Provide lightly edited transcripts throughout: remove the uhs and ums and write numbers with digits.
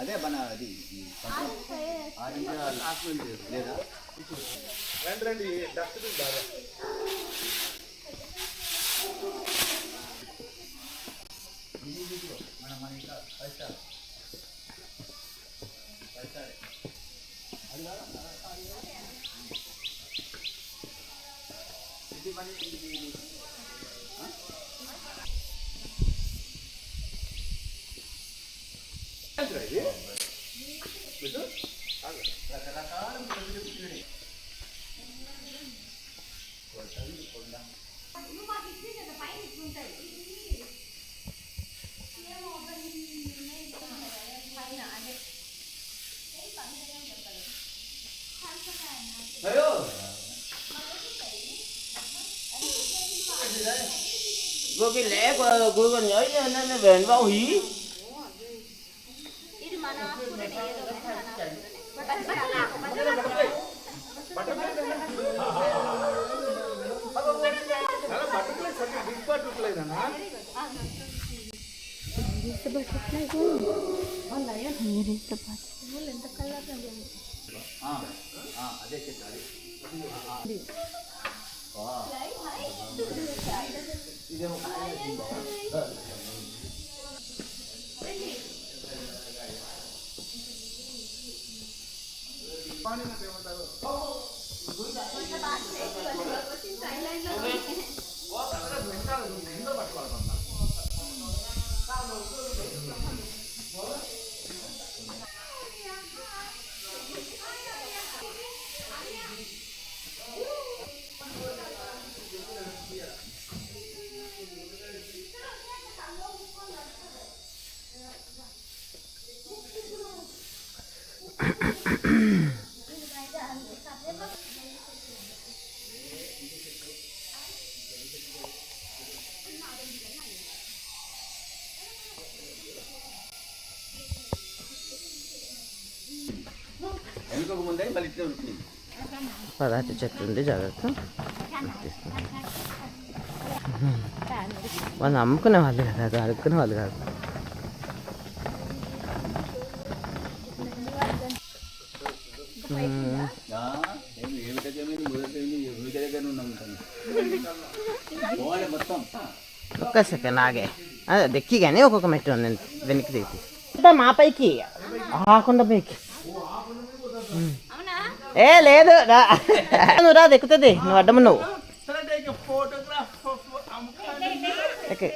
అదే మన అది లేదా రండి డస్ట్బిన్ బాగా మన ఇంకా పైసాలి ఇది పని Vô cái lẽ của cô còn nhớ nên về bao hí. పదార్థ చెట్టు ఉంది జాగ్రత్త. వాళ్ళు అమ్ముకునే వాళ్ళు కదా, అది అడుక్కునే వాళ్ళు కాదు. ఒక్క సెకండ్ ఆగే, అదే దెక్కి కానీ ఒక్కొక్క మెట్టు ఉంది వెనక్కి తీసి మా పైకి ఆకుండా పైకి. ఏ లేదు నువ్వు రా దెక్కుతుంది, నువ్వు అడ్డము నువ్వు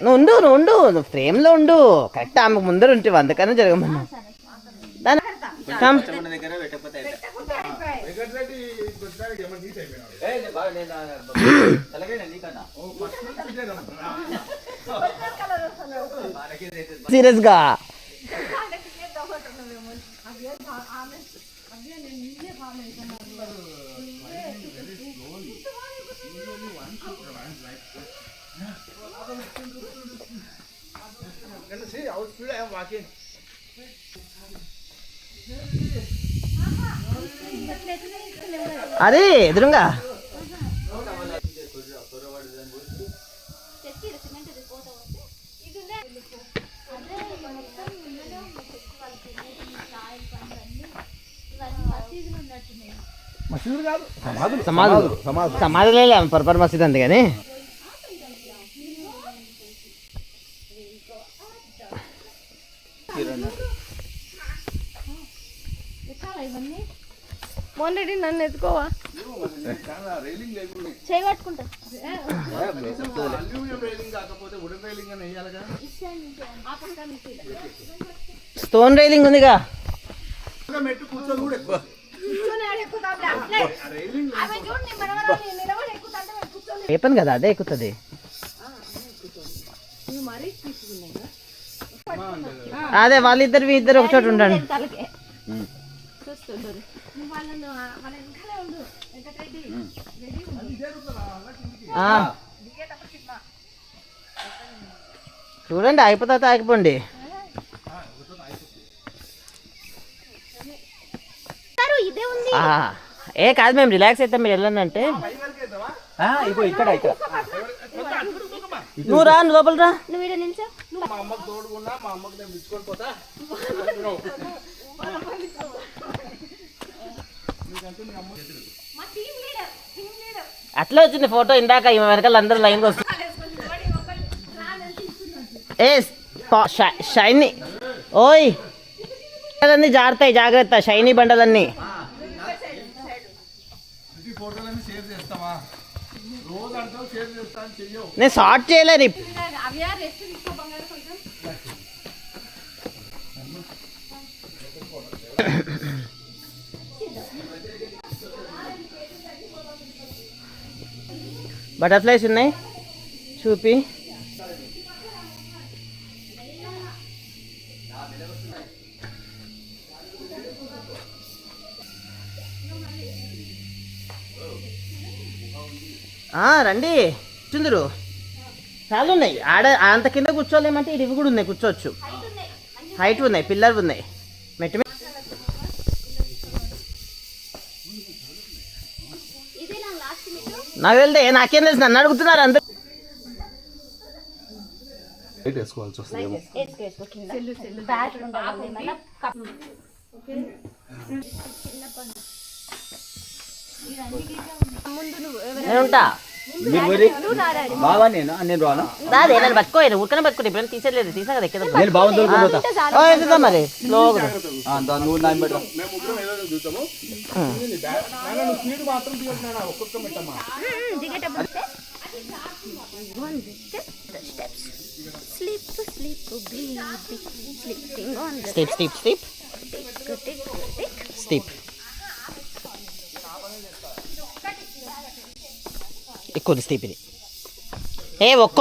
నువ్వు ఉండు నువ్వు ఫ్రేమ్లో ఉండు. కరెక్ట్ ఆమెకు ముందర ఉంటే అందుకనే జరగమన్నా. సీరియస్గా అదే ఎదురుగా సమాధులే పరపర మసీద్ అంతే కానీ మొన్నటి నన్ను ఎత్తుకోవా చేయబట్టుకుంటా. స్టోన్ రైలింగ్ ఉందిగా. చెప్పాను కదా అదే ఎక్కుతుంది. అదే వాళ్ళిద్దరు ఒక చోట ఉండండి. మన ఇంట్లో ఉండు వెంకటరెడ్డి రెడీ ఆ. చూడండి అయిపోతా ఆగిపోండి. ఇదే ఉంది. ఏ కాదు మేము రిలాక్స్ అవుతాం, మీరు వెళ్ళండి అంటే. ఇగో ఇక్కడ ఇక్కడ నువ్వు రా, నువ్వు లోపల రా. నువ్వు ఇక్కడ నిల్చో. మా అమ్మకి తోడుకున్నా, మా అమ్మకి నేను పిలుచుకొని పోతా. మా టీం లీడర్ అట్లా వచ్చింది ఫోటో ఇందాక, ఈమె వెనకాల అందరూ లైన్కి వస్తుంది. ఏ షైనీ, ఓయ్ బండలన్నీ జారుతాయి, జాగ్రత్త. షైనీ బండలన్నీ. ఫోటోలన్నీ షేర్ చేస్తావా? రోజు అంటావు షేర్ చేస్తా అని చెయ్యవు. నేను షార్ట్ చేయలేను. అవి రెస్ట్ తీసుకో బంగారు కొంచెం. బటర్ఫ్లైస్ ఉన్నాయి చూపి. రండి చుందరు, చాలా ఉన్నాయి. ఆడ అంత కింద కూర్చోలేమంటే ఇవి కూడా ఉన్నాయి, కూర్చోవచ్చు. హైట్ ఉన్నాయి, పిల్లర్ ఉన్నాయి. మెట్టు నాకు వెళ్తే నాకేం తెలుసు, నన్ను అడుగుతున్నారు అందరు. వేసుకోవాల్సి వస్తుంది. నేను ఉంటా. బావా నేను రాను. రాదే నన్ను పట్టుకోలేదు, ఊరికనే పట్టుకుంటే ఇప్పుడు తీసేయలేదు. తీసా కదా ఎక్కడ నేను బావని తోలుకొని మరి స్లోగా. నువ్వు నా పెట్టరా. మేము ముగ్గురం ఏదో చూస్తాము. నువ్వు స్పీడ్ మాత్రం దిగుతున్నాను, ఒక్కొక్క మెట్టమ్మా. Step step step step. ఎక్కువ స్టెప్ ఇది. ఏ ఒక్క